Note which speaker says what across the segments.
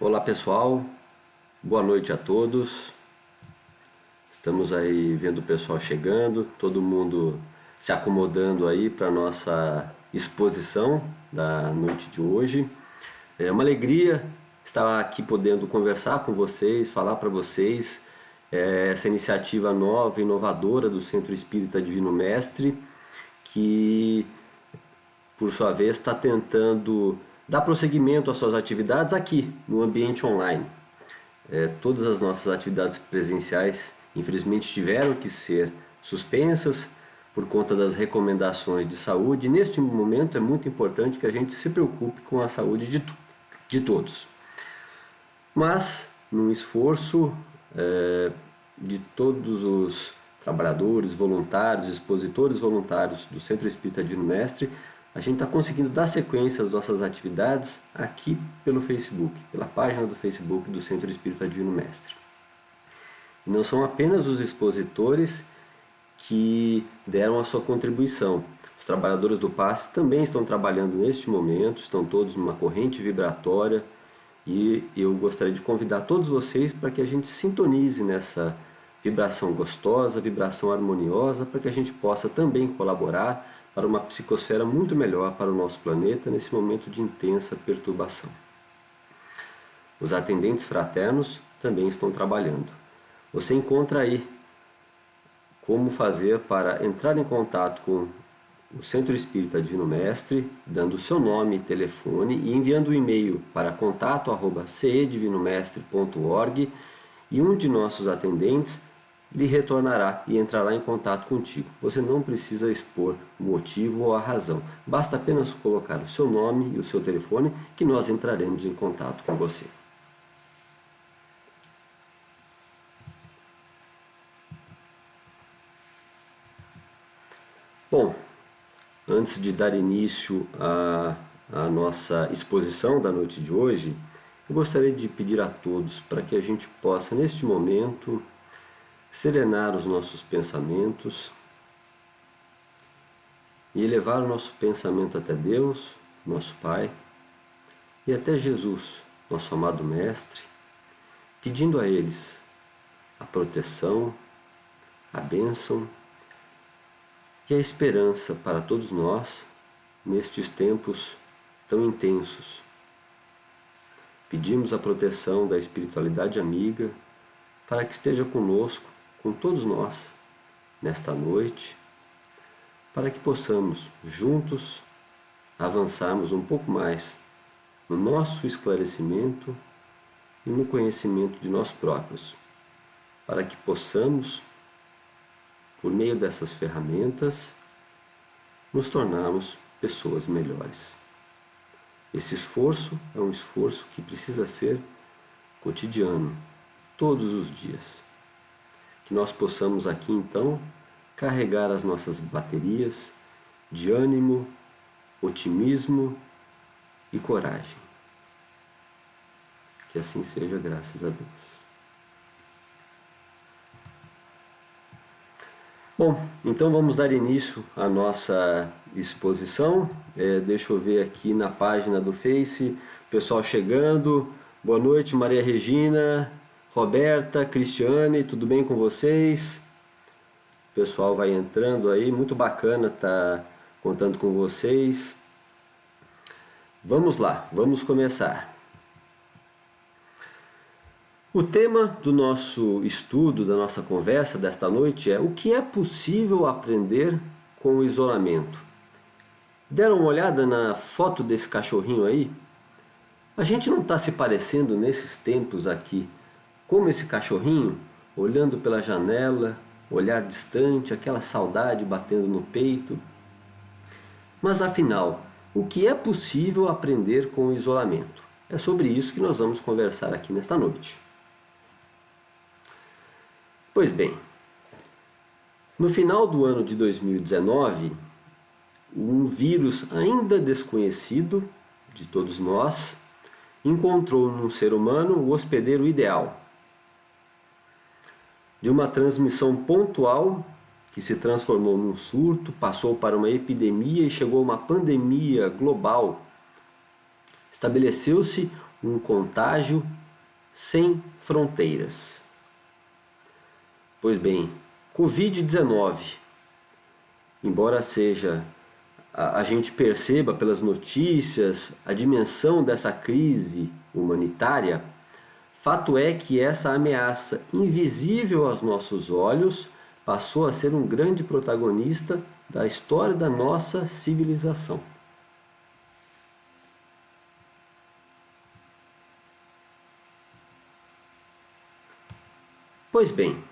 Speaker 1: Olá pessoal, boa noite a todos. Estamos aí vendo o pessoal chegando, todo mundo se acomodando aí para a nossa exposição da noite de hoje. É uma alegria estar aqui podendo conversar com vocês, falar para vocês essa iniciativa nova, inovadora do Centro Espírita Divino Mestre, que por sua vez está tentando dar prosseguimento às suas atividades aqui no ambiente online. Todas as nossas atividades presenciais infelizmente tiveram que ser suspensas por conta das recomendações de saúde. Neste momento é muito importante que a gente se preocupe com a saúde de todos. Mas num esforço de todos os trabalhadores, voluntários, expositores voluntários do Centro Espírita Divino Mestre, a gente está conseguindo dar sequência às nossas atividades aqui pelo Facebook, pela página do Facebook do Centro Espírita Divino Mestre. E não são apenas os expositores que deram a sua contribuição. Os trabalhadores do passe também estão trabalhando neste momento, estão todos numa corrente vibratória, e eu gostaria de convidar todos vocês para que a gente sintonize nessa vibração gostosa, vibração harmoniosa, para que a gente possa também colaborar para uma psicosfera muito melhor para o nosso planeta nesse momento de intensa perturbação. Os atendentes fraternos também estão trabalhando. Você encontra aí como fazer para entrar em contato com o Centro Espírita Divino Mestre, dando o seu nome e telefone e enviando o e-mail para contato@cedivinomestre.org, e um de nossos atendentes lhe retornará e entrará em contato contigo. Você não precisa expor o motivo ou a razão. Basta apenas colocar o seu nome e o seu telefone que nós entraremos em contato com você. Bom, antes de dar início à nossa exposição da noite de hoje, eu gostaria de pedir a todos para que a gente possa, neste momento, serenar os nossos pensamentos e elevar o nosso pensamento até Deus, nosso Pai, e até Jesus, nosso amado Mestre, pedindo a eles a proteção, a bênção e a esperança para todos nós nestes tempos tão intensos. Pedimos a proteção da espiritualidade amiga para que esteja conosco, com todos nós, nesta noite, para que possamos juntos avançarmos um pouco mais no nosso esclarecimento e no conhecimento de nós próprios, para que possamos, por meio dessas ferramentas, nos tornarmos pessoas melhores. Esse esforço é um esforço que precisa ser cotidiano, todos os dias. Que nós possamos aqui então carregar as nossas baterias de ânimo, otimismo e coragem. Que assim seja, graças a Deus. Bom, então vamos dar início à nossa exposição. Deixa eu ver aqui na página do Face, pessoal chegando. Boa noite, Maria Regina, Roberta, Cristiane, tudo bem com vocês? O pessoal vai entrando aí, muito bacana estar contando com vocês. Vamos lá, vamos começar. O tema do nosso estudo, da nossa conversa desta noite é: o que é possível aprender com o isolamento? Deram uma olhada na foto desse cachorrinho aí? A gente não está se parecendo nesses tempos aqui como esse cachorrinho, olhando pela janela, olhar distante, aquela saudade batendo no peito? Mas afinal, o que é possível aprender com o isolamento? É sobre isso que nós vamos conversar aqui nesta noite. Pois bem, no final do ano de 2019, um vírus ainda desconhecido de todos nós encontrou num ser humano o hospedeiro ideal. De uma transmissão pontual que se transformou num surto, passou para uma epidemia e chegou a uma pandemia global, estabeleceu-se um contágio sem fronteiras. Pois bem, Covid-19, embora a gente perceba pelas notícias a dimensão dessa crise humanitária, fato é que essa ameaça invisível aos nossos olhos passou a ser um grande protagonista da história da nossa civilização. Pois bem,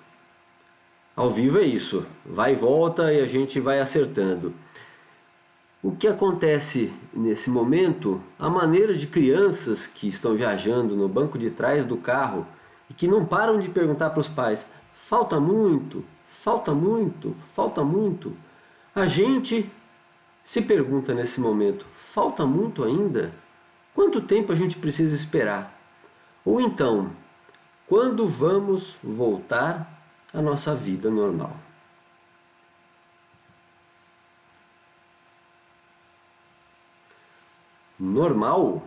Speaker 1: ao vivo é isso, vai e volta e a gente vai acertando. O que acontece nesse momento, a maneira de crianças que estão viajando no banco de trás do carro e que não param de perguntar para os pais: falta muito, falta muito, falta muito. A gente se pergunta nesse momento: falta muito ainda? Quanto tempo a gente precisa esperar? Ou então, quando vamos voltar à nossa vida normal? Normal?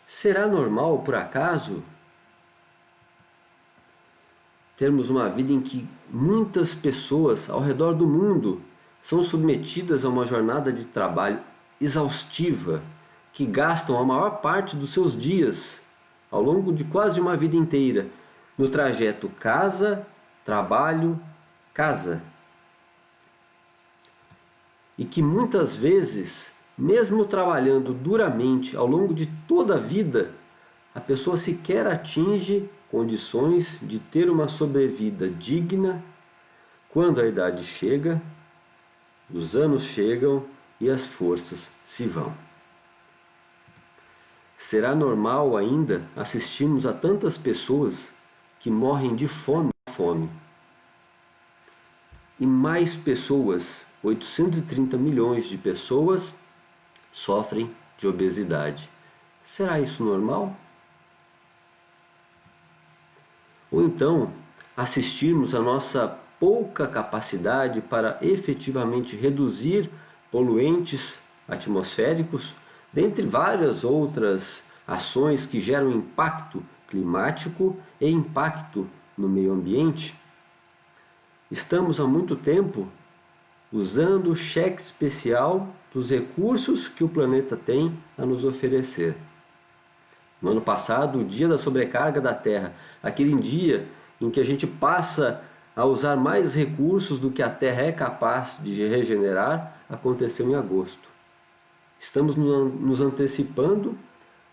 Speaker 1: Será normal, por acaso, termos uma vida em que muitas pessoas ao redor do mundo são submetidas a uma jornada de trabalho exaustiva, que gastam a maior parte dos seus dias, ao longo de quase uma vida inteira, no trajeto casa, trabalho, casa? E que muitas vezes, mesmo trabalhando duramente ao longo de toda a vida, a pessoa sequer atinge condições de ter uma sobrevida digna quando a idade chega, os anos chegam e as forças se vão. Será normal ainda assistirmos a tantas pessoas que morrem de fome? E mais pessoas, 830 milhões de pessoas, sofrem de obesidade. Será isso normal? Ou então, assistirmos a nossa pouca capacidade para efetivamente reduzir poluentes atmosféricos, dentre várias outras ações que geram impacto climático e impacto no meio ambiente? Estamos há muito tempo usando o cheque especial dos recursos que o planeta tem a nos oferecer. No ano passado, o dia da sobrecarga da Terra, aquele dia em que a gente passa a usar mais recursos do que a Terra é capaz de regenerar, aconteceu em agosto. Estamos nos antecipando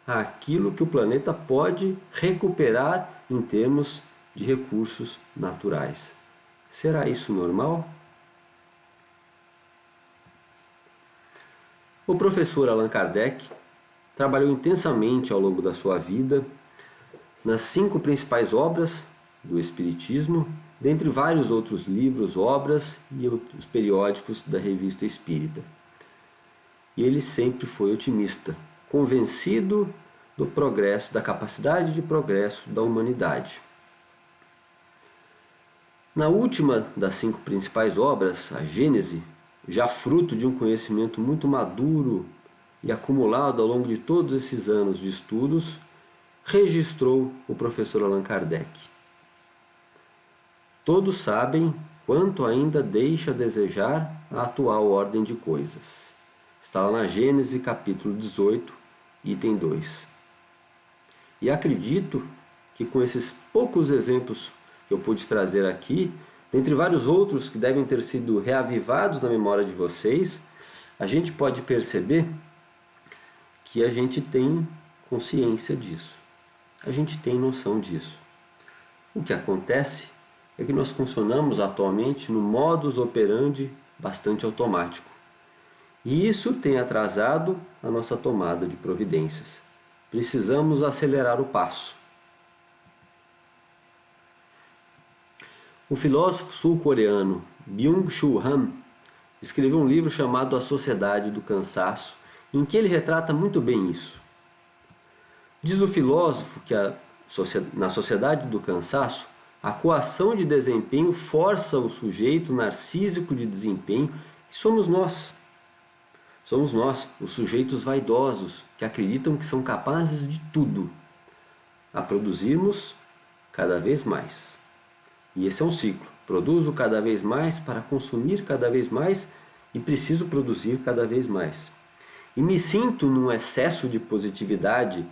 Speaker 1: àquilo que o planeta pode recuperar em termos de recursos naturais. Será isso normal? O professor Allan Kardec trabalhou intensamente ao longo da sua vida nas 5 principais obras do Espiritismo, dentre vários outros livros, obras e os periódicos da Revista Espírita. E ele sempre foi otimista, convencido do progresso, da capacidade de progresso da humanidade. Na última das 5 principais obras, a Gênese, já fruto de um conhecimento muito maduro e acumulado ao longo de todos esses anos de estudos, registrou o professor Allan Kardec: todos sabem quanto ainda deixa a desejar a atual ordem de coisas. Está lá na Gênese, capítulo 18, item 2. E acredito que com esses poucos exemplos que eu pude trazer aqui, dentre vários outros que devem ter sido reavivados na memória de vocês, a gente pode perceber que a gente tem consciência disso. A gente tem noção disso. O que acontece é que nós funcionamos atualmente no modus operandi bastante automático. E isso tem atrasado a nossa tomada de providências. Precisamos acelerar o passo. O filósofo sul-coreano Byung-Chul Han escreveu um livro chamado A Sociedade do Cansaço, em que ele retrata muito bem isso. Diz o filósofo que na sociedade do cansaço, a coação de desempenho força o sujeito narcísico de desempenho, que somos nós. Somos nós, os sujeitos vaidosos, que acreditam que são capazes de tudo, a produzirmos cada vez mais. E esse é um ciclo. Produzo cada vez mais para consumir cada vez mais e preciso produzir cada vez mais. E me sinto num excesso de positividade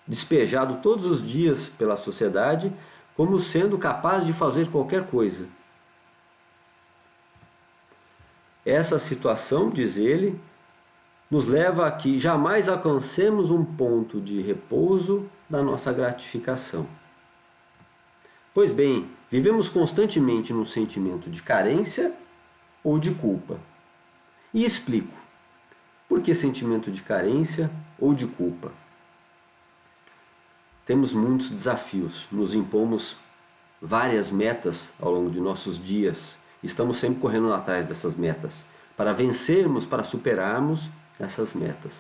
Speaker 1: despejado todos os dias pela sociedade, como sendo capaz de fazer qualquer coisa. Essa situação, diz ele, nos leva a que jamais alcancemos um ponto de repouso da nossa gratificação. Pois bem, vivemos constantemente num sentimento de carência ou de culpa. E explico. Por que sentimento de carência ou de culpa? Temos muitos desafios, nos impomos várias metas ao longo de nossos dias. Estamos sempre correndo atrás dessas metas, para vencermos, para superarmos essas metas.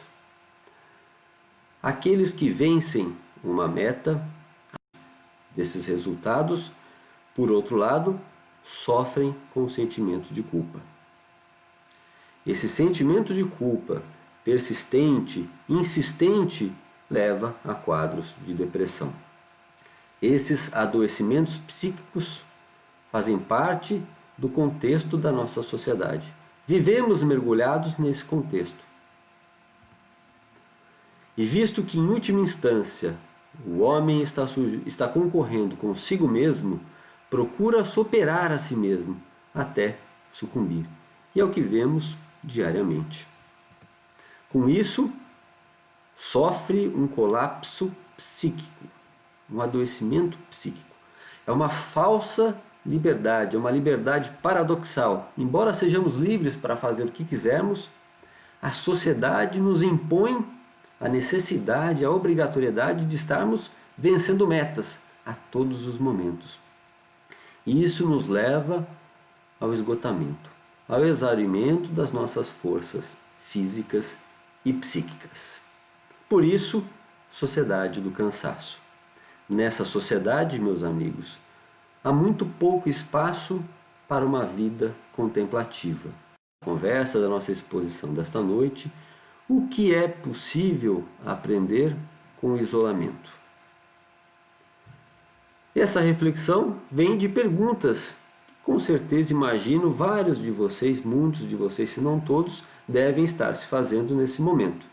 Speaker 1: Aqueles que vencem uma meta desses resultados, por outro lado, sofrem com o sentimento de culpa. Esse sentimento de culpa persistente, insistente, leva a quadros de depressão. Esses adoecimentos psíquicos fazem parte do contexto da nossa sociedade. Vivemos mergulhados nesse contexto. E visto que, em última instância, o homem está concorrendo consigo mesmo, procura superar a si mesmo até sucumbir. E é o que vemos diariamente. Com isso, sofre um colapso psíquico, um adoecimento psíquico. É uma falsa liberdade, é uma liberdade paradoxal. Embora sejamos livres para fazer o que quisermos, a sociedade nos impõe a necessidade, a obrigatoriedade de estarmos vencendo metas a todos os momentos. E isso nos leva ao esgotamento, ao exaurimento das nossas forças físicas e psíquicas. Por isso, sociedade do cansaço. Nessa sociedade, meus amigos, há muito pouco espaço para uma vida contemplativa. Conversa da nossa exposição desta noite, o que é possível aprender com o isolamento? Essa reflexão vem de perguntas. Com certeza imagino vários de vocês, muitos de vocês, se não todos, devem estar se fazendo nesse momento.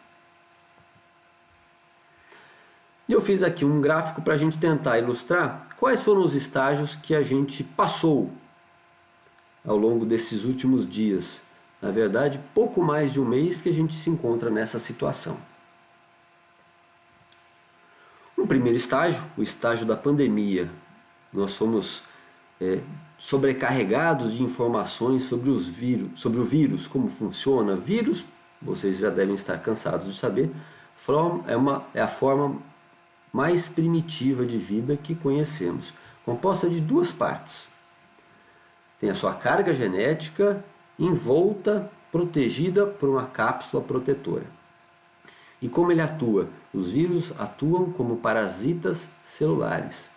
Speaker 1: Eu fiz aqui um gráfico para a gente tentar ilustrar quais foram os estágios que a gente passou ao longo desses últimos dias. Na verdade, pouco mais de um mês que a gente se encontra nessa situação. No primeiro estágio, o estágio da pandemia, nós fomos sobrecarregados de informações sobre o vírus, como funciona. Vírus, vocês já devem estar cansados de saber, é a forma mais primitiva de vida que conhecemos, composta de duas partes. Tem a sua carga genética envolta, protegida por uma cápsula protetora. E como ele atua? Os vírus atuam como parasitas celulares.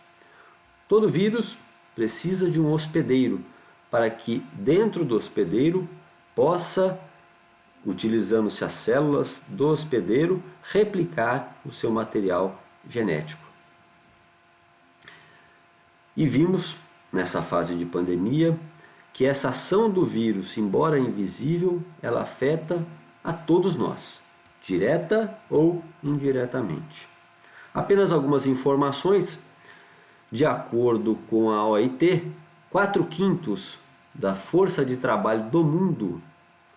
Speaker 1: Todo vírus precisa de um hospedeiro para que dentro do hospedeiro possa, utilizando-se as células do hospedeiro, replicar o seu material genético. E vimos nessa fase de pandemia que essa ação do vírus, embora invisível, ela afeta a todos nós, direta ou indiretamente. Apenas algumas informações. De acordo com a OIT, 4/5 da força de trabalho do mundo,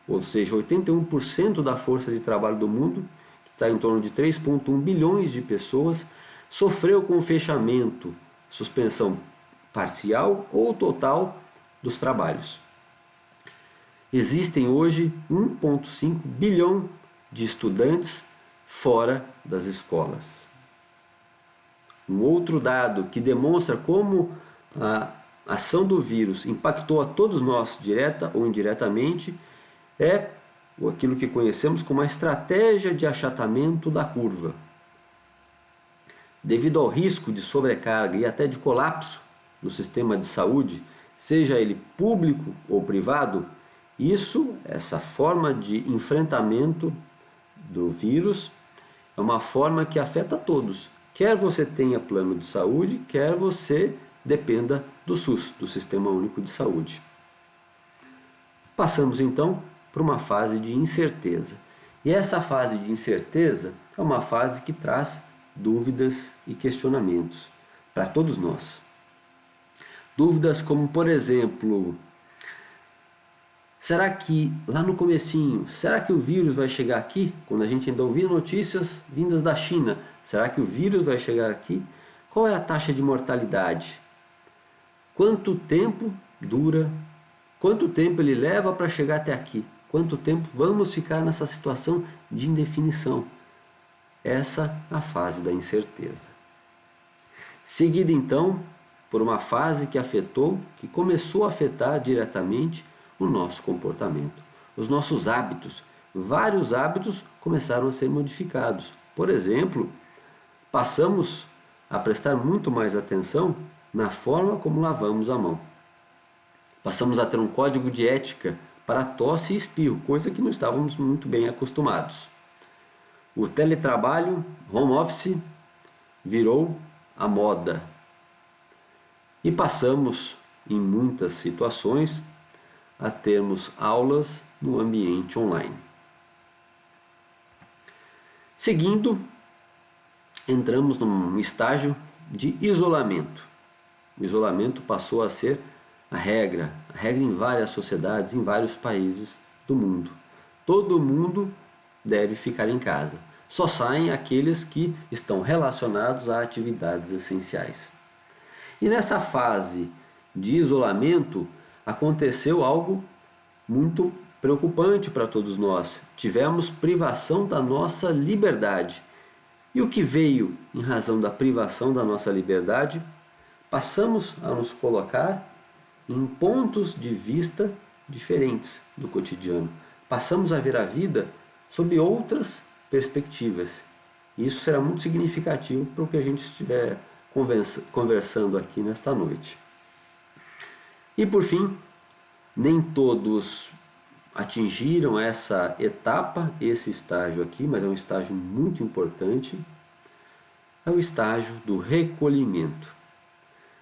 Speaker 1: ou seja, 81% da força de trabalho do mundo, que está em torno de 3,1 bilhões de pessoas, sofreu com o fechamento, suspensão parcial ou total dos trabalhos. Existem hoje 1,5 bilhão de estudantes fora das escolas. Um outro dado que demonstra como a ação do vírus impactou a todos nós, direta ou indiretamente, é aquilo que conhecemos como a estratégia de achatamento da curva. Devido ao risco de sobrecarga e até de colapso no sistema de saúde, seja ele público ou privado, Essa forma de enfrentamento do vírus é uma forma que afeta todos. Quer você tenha plano de saúde, quer você dependa do SUS, do Sistema Único de Saúde. Passamos então por uma fase de incerteza. E essa fase de incerteza é uma fase que traz dúvidas e questionamentos para todos nós. Dúvidas como, por exemplo, será que lá no comecinho, será que o vírus vai chegar aqui? Quando a gente ainda ouvia notícias vindas da China, será que o vírus vai chegar aqui? Qual é a taxa de mortalidade? Quanto tempo dura? Quanto tempo ele leva para chegar até aqui? Quanto tempo vamos ficar nessa situação de indefinição? Essa é a fase da incerteza. Seguida então por uma fase que começou a afetar diretamente o nosso comportamento, os nossos hábitos. Vários hábitos começaram a ser modificados. Por exemplo, passamos a prestar muito mais atenção na forma como lavamos a mão. Passamos a ter um código de ética para tosse e espirro, coisa que não estávamos muito bem acostumados. O teletrabalho, home office, virou a moda. E passamos, em muitas situações, a termos aulas no ambiente online. Seguindo, entramos num estágio de isolamento. O isolamento passou a ser a regra em várias sociedades, em vários países do mundo. Todo mundo deve ficar em casa. Só saem aqueles que estão relacionados a atividades essenciais. E nessa fase de isolamento aconteceu algo muito preocupante para todos nós. Tivemos privação da nossa liberdade. E o que veio em razão da privação da nossa liberdade? Passamos a nos colocar em pontos de vista diferentes do cotidiano. Passamos a ver a vida sob outras perspectivas. Isso será muito significativo para o que a gente estiver conversando aqui nesta noite. E por fim, nem todos atingiram essa etapa, esse estágio aqui, mas é um estágio muito importante. É o estágio do recolhimento.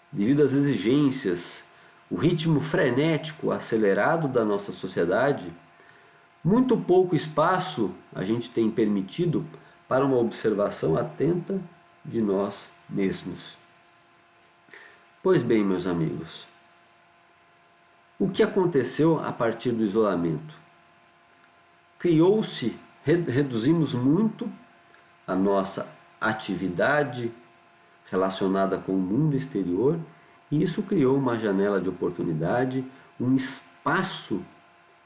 Speaker 1: Devido às exigências, o ritmo frenético, acelerado da nossa sociedade, muito pouco espaço a gente tem permitido para uma observação atenta de nós mesmos. Pois bem, meus amigos, o que aconteceu a partir do isolamento? Reduzimos muito a nossa atividade relacionada com o mundo exterior, e isso criou uma janela de oportunidade, um espaço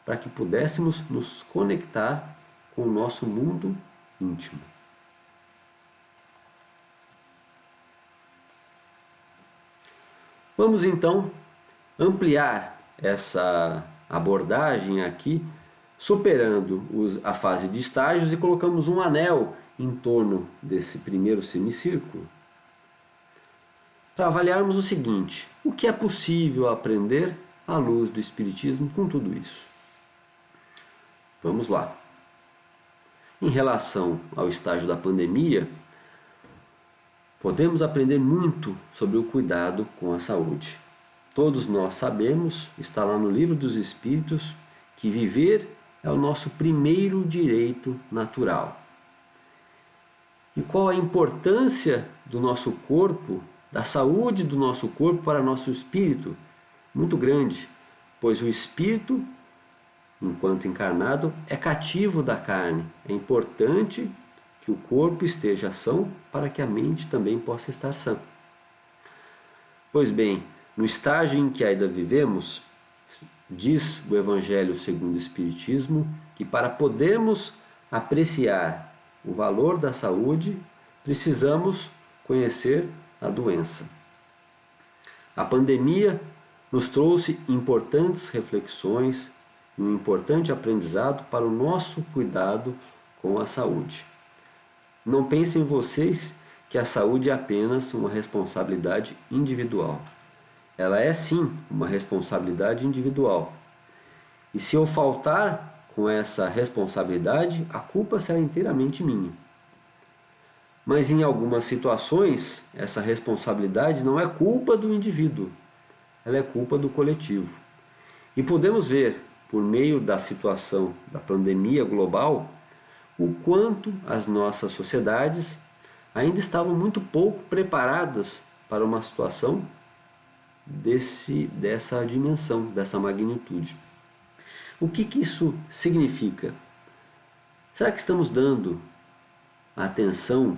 Speaker 1: para que pudéssemos nos conectar com o nosso mundo íntimo. Vamos então ampliar essa abordagem aqui, superando a fase de estágios, e colocamos um anel em torno desse primeiro semicírculo, para avaliarmos o seguinte: o que é possível aprender à luz do Espiritismo com tudo isso? Vamos lá. Em relação ao estágio da pandemia, podemos aprender muito sobre o cuidado com a saúde. Todos nós sabemos, está lá no Livro dos Espíritos, que viver é o nosso primeiro direito natural. E qual a importância do nosso corpo, da saúde do nosso corpo para nosso espírito? Muito grande, pois o espírito, enquanto encarnado, é cativo da carne. É importante que o corpo esteja são para que a mente também possa estar sã. Pois bem, no estágio em que ainda vivemos, diz o Evangelho segundo o Espiritismo que para podermos apreciar o valor da saúde, precisamos conhecer a doença. A pandemia nos trouxe importantes reflexões e um importante aprendizado para o nosso cuidado com a saúde. Não pensem vocês que a saúde é apenas uma responsabilidade individual. Ela é sim uma responsabilidade individual. E se eu faltar com essa responsabilidade, a culpa será inteiramente minha. Mas em algumas situações, essa responsabilidade não é culpa do indivíduo, ela é culpa do coletivo. E podemos ver, por meio da situação da pandemia global, o quanto as nossas sociedades ainda estavam muito pouco preparadas para uma situação dessa dimensão, dessa magnitude. O que isso significa? Será que estamos dando a atenção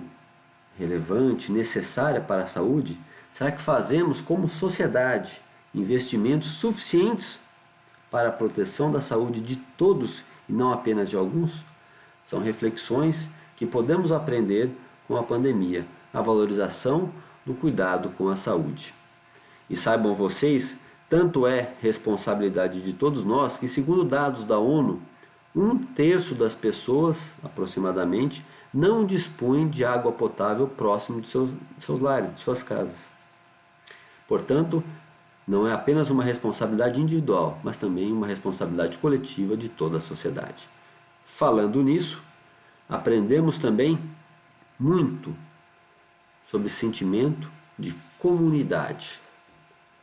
Speaker 1: relevante, necessária para a saúde? Será que fazemos, como sociedade, investimentos suficientes para a proteção da saúde de todos e não apenas de alguns? São reflexões que podemos aprender com a pandemia, a valorização do cuidado com a saúde. E saibam vocês, tanto é responsabilidade de todos nós que, segundo dados da ONU, 1/3 das pessoas, aproximadamente, não dispõem de água potável próximo de seus lares, de suas casas. Portanto, não é apenas uma responsabilidade individual, mas também uma responsabilidade coletiva de toda a sociedade. Falando nisso, aprendemos também muito sobre sentimento de comunidade.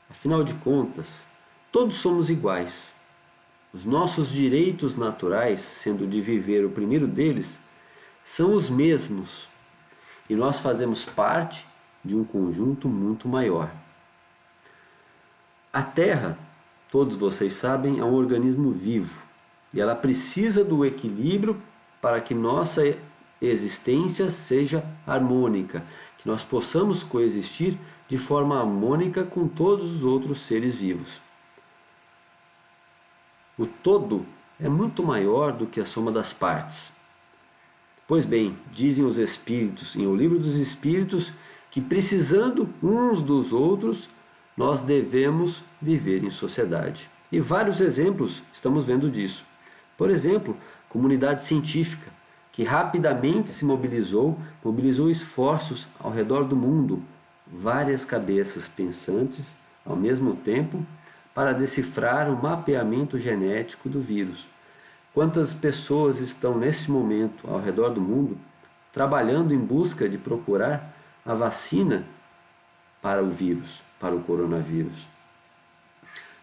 Speaker 1: Afinal de contas, todos somos iguais. Os nossos direitos naturais, sendo de viver o primeiro deles, são os mesmos. E nós fazemos parte de um conjunto muito maior. A Terra, todos vocês sabem, é um organismo vivo. E ela precisa do equilíbrio para que nossa existência seja harmônica, que nós possamos coexistir de forma harmônica com todos os outros seres vivos. O todo é muito maior do que a soma das partes. Pois bem, dizem os Espíritos, em O Livro dos Espíritos, que precisando uns dos outros, nós devemos viver em sociedade. E vários exemplos estamos vendo disso. Por exemplo, comunidade científica, que rapidamente se mobilizou esforços ao redor do mundo, várias cabeças pensantes ao mesmo tempo, para decifrar o mapeamento genético do vírus. Quantas pessoas estão neste momento ao redor do mundo trabalhando em busca de procurar a vacina para o vírus, para o coronavírus?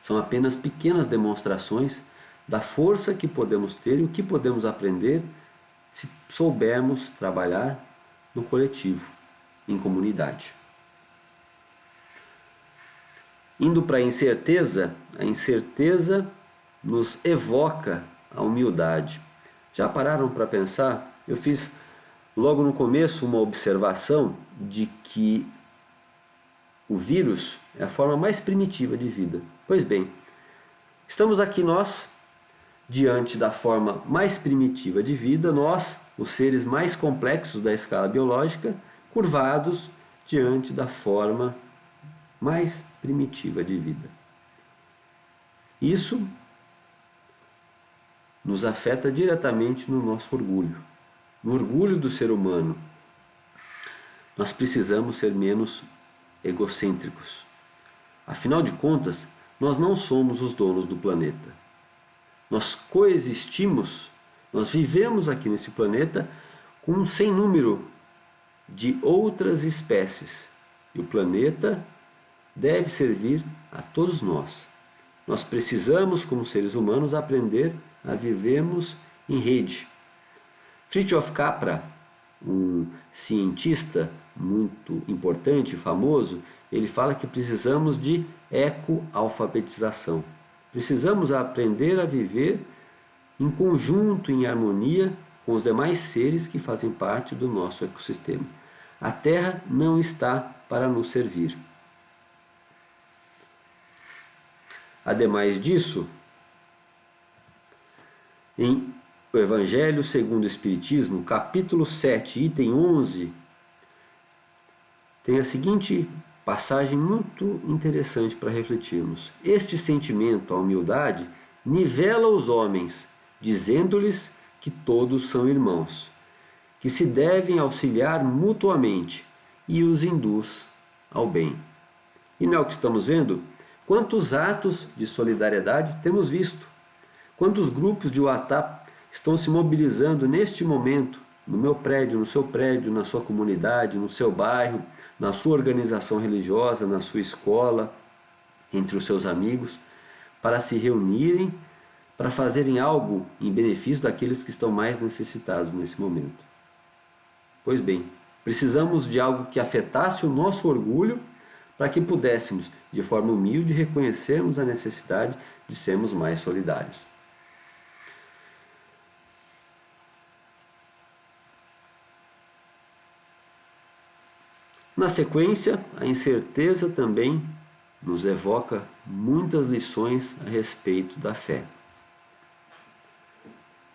Speaker 1: São apenas pequenas demonstrações da força que podemos ter e o que podemos aprender se soubermos trabalhar no coletivo, em comunidade. Indo para a incerteza nos evoca a humildade. Já pararam para pensar? Eu fiz logo no começo uma observação de que o vírus é a forma mais primitiva de vida. Pois bem, estamos aqui nós, diante da forma mais primitiva de vida, nós, os seres mais complexos da escala biológica, curvados diante da forma mais primitiva de vida. Isso nos afeta diretamente no nosso orgulho, no orgulho do ser humano. Nós precisamos ser menos egocêntricos. Afinal de contas, nós não somos os donos do planeta. Nós coexistimos, nós vivemos aqui nesse planeta com um sem número de outras espécies. E o planeta deve servir a todos nós. Nós precisamos, como seres humanos, aprender a vivermos em rede. Fritjof Capra, um cientista muito importante e famoso, ele fala que precisamos de ecoalfabetização. Precisamos aprender a viver em conjunto, em harmonia com os demais seres que fazem parte do nosso ecossistema. A Terra não está para nos servir. Ademais disso, em o Evangelho segundo o Espiritismo, capítulo 7, item 11, tem a seguinte passagem muito interessante para refletirmos. Este sentimento, a humildade, nivela os homens, dizendo-lhes que todos são irmãos, que se devem auxiliar mutuamente e os induz ao bem. E não é o que estamos vendo? Quantos atos de solidariedade temos visto? Quantos grupos de WhatsApp estão se mobilizando neste momento, no meu prédio, no seu prédio, na sua comunidade, no seu bairro, na sua organização religiosa, na sua escola, entre os seus amigos, para se reunirem, para fazerem algo em benefício daqueles que estão mais necessitados nesse momento. Pois bem, precisamos de algo que afetasse o nosso orgulho para que pudéssemos, de forma humilde, reconhecermos a necessidade de sermos mais solidários. Na sequência, a incerteza também nos evoca muitas lições a respeito da fé.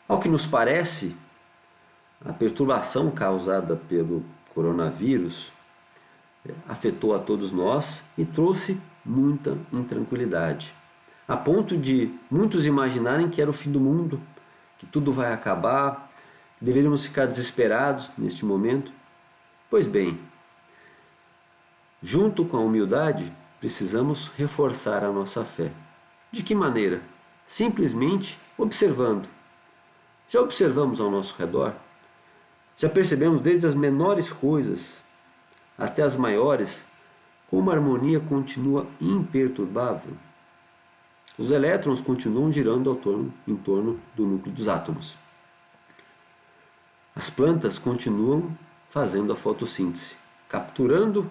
Speaker 1: Ao que nos parece, a perturbação causada pelo coronavírus afetou a todos nós e trouxe muita intranquilidade, a ponto de muitos imaginarem que era o fim do mundo, que tudo vai acabar, que deveríamos ficar desesperados neste momento. Pois bem, junto com a humildade, precisamos reforçar a nossa fé. De que maneira? Simplesmente observando. Já observamos ao nosso redor? Já percebemos desde as menores coisas até as maiores como a harmonia continua imperturbável? Os elétrons continuam girando em torno do núcleo dos átomos. As plantas continuam fazendo a fotossíntese, capturando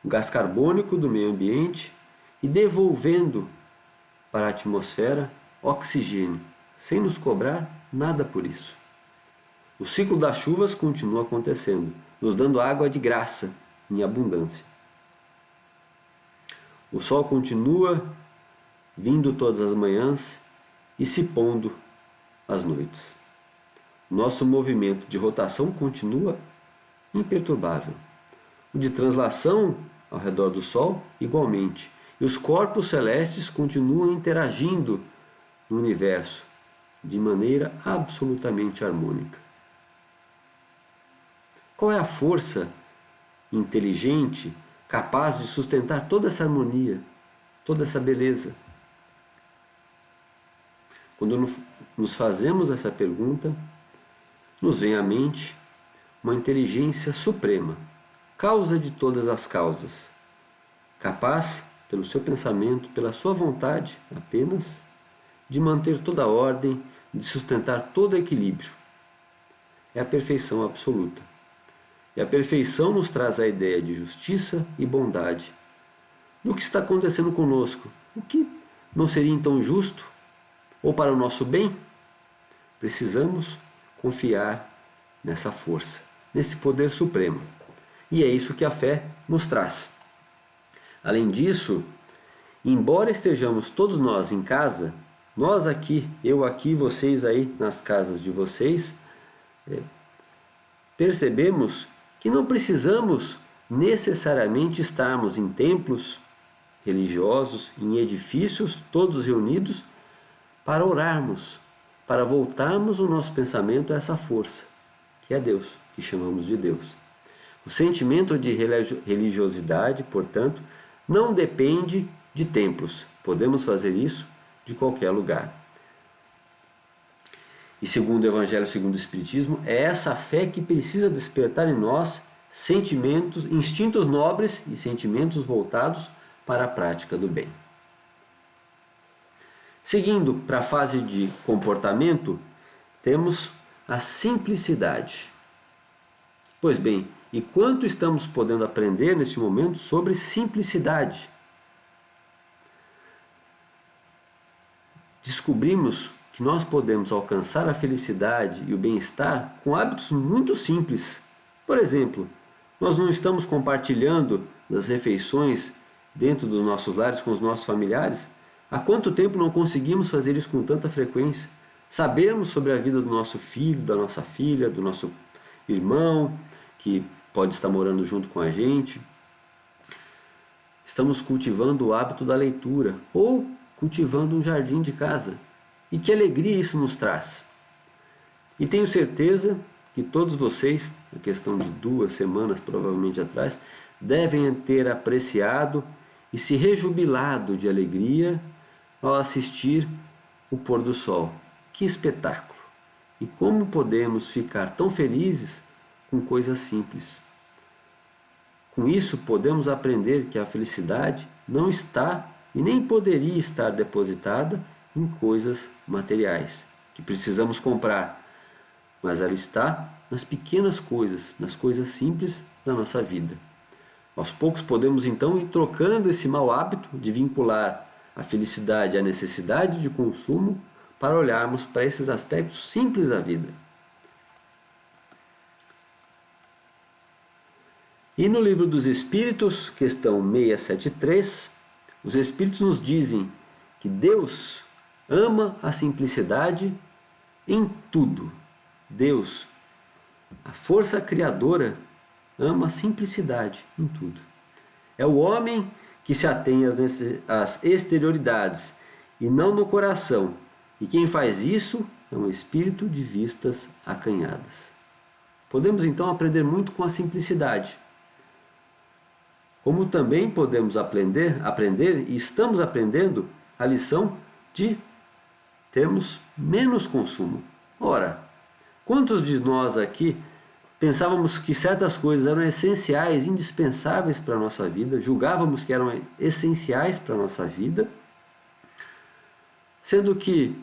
Speaker 1: o gás carbônico do meio ambiente e devolvendo para a atmosfera oxigênio, sem nos cobrar nada por isso. O ciclo das chuvas continua acontecendo, nos dando água de graça, em abundância. O sol continua vindo todas as manhãs e se pondo às noites. Nosso movimento de rotação continua imperturbável. O de translação ao redor do Sol, igualmente. E os corpos celestes continuam interagindo no universo de maneira absolutamente harmônica. Qual é a força inteligente capaz de sustentar toda essa harmonia, toda essa beleza? Quando nos fazemos essa pergunta, nos vem à mente uma inteligência suprema, causa de todas as causas, capaz, pelo seu pensamento, pela sua vontade apenas, de manter toda a ordem, de sustentar todo o equilíbrio. É a perfeição absoluta. E a perfeição nos traz a ideia de justiça e bondade. Do que está acontecendo conosco? O que não seria então justo? Ou para o nosso bem? Precisamos confiar nessa força, nesse poder supremo. E é isso que a fé nos traz. Além disso, embora estejamos todos nós em casa, nós aqui, eu aqui, vocês aí nas casas de vocês, percebemos que não precisamos necessariamente estarmos em templos religiosos, em edifícios, todos reunidos, para orarmos, para voltarmos o nosso pensamento a essa força, que é Deus, que chamamos de Deus. O sentimento de religiosidade, portanto, não depende de templos. Podemos fazer isso de qualquer lugar. E segundo o Evangelho, segundo o Espiritismo, é essa fé que precisa despertar em nós sentimentos, instintos nobres e sentimentos voltados para a prática do bem. Seguindo para a fase de comportamento, temos a simplicidade. Pois bem, e quanto estamos podendo aprender neste momento sobre simplicidade? Descobrimos que nós podemos alcançar a felicidade e o bem-estar com hábitos muito simples. Por exemplo, nós não estamos compartilhando as refeições dentro dos nossos lares com os nossos familiares? Há quanto tempo não conseguimos fazer isso com tanta frequência? Sabermos sobre a vida do nosso filho, da nossa filha, do nosso irmão, que pode estar morando junto com a gente. Estamos cultivando o hábito da leitura ou cultivando um jardim de casa. E que alegria isso nos traz! E tenho certeza que todos vocês, na questão de 2 semanas provavelmente atrás, devem ter apreciado e se rejubilado de alegria ao assistir o pôr do sol. Que espetáculo! E como podemos ficar tão felizes com coisas simples? Com isso, podemos aprender que a felicidade não está e nem poderia estar depositada em coisas materiais que precisamos comprar, mas ela está nas pequenas coisas, nas coisas simples da nossa vida. Aos poucos podemos então ir trocando esse mau hábito de vincular a felicidade à necessidade de consumo para olharmos para esses aspectos simples da vida. E no Livro dos Espíritos, questão 673, os Espíritos nos dizem que Deus ama a simplicidade em tudo. Deus, a força criadora, ama a simplicidade em tudo. É o homem que se atém às exterioridades e não no coração. E quem faz isso é um espírito de vistas acanhadas. Podemos então aprender muito com a simplicidade. Como também podemos aprender e estamos aprendendo a lição de termos menos consumo. Ora, quantos de nós aqui pensávamos que certas coisas eram essenciais, indispensáveis para a nossa vida, julgávamos que eram essenciais para a nossa vida, sendo que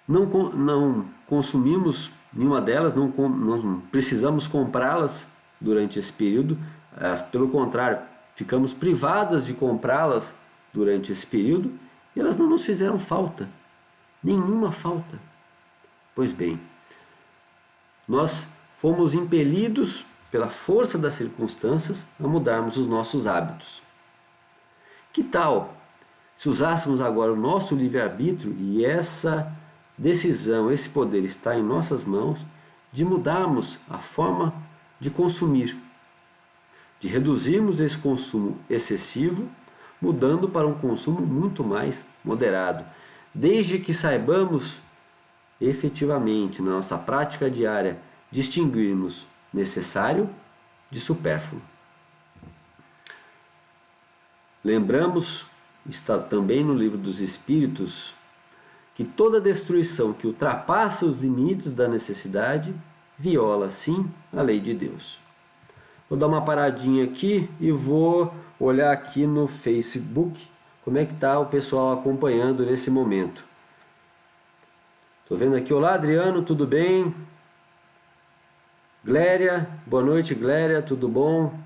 Speaker 1: não consumimos nenhuma delas, não precisamos comprá-las durante esse período, pelo contrário, ficamos privadas de comprá-las durante esse período e elas não nos fizeram falta, nenhuma falta. Pois bem, nós fomos impelidos pela força das circunstâncias a mudarmos os nossos hábitos. Que tal se usássemos agora o nosso livre-arbítrio e essa decisão, esse poder está em nossas mãos, de mudarmos a forma de consumir, de reduzirmos esse consumo excessivo, mudando para um consumo muito mais moderado, desde que saibamos efetivamente, na nossa prática diária, distinguirmos necessário de supérfluo. Lembramos, está também no Livro dos Espíritos, que toda destruição que ultrapassa os limites da necessidade viola, sim, a lei de Deus. Vou dar uma paradinha aqui e vou olhar aqui no Facebook como é que está o pessoal acompanhando nesse momento. Estou vendo aqui, olá Adriano, tudo bem? Gléria, boa noite Gléria, tudo bom?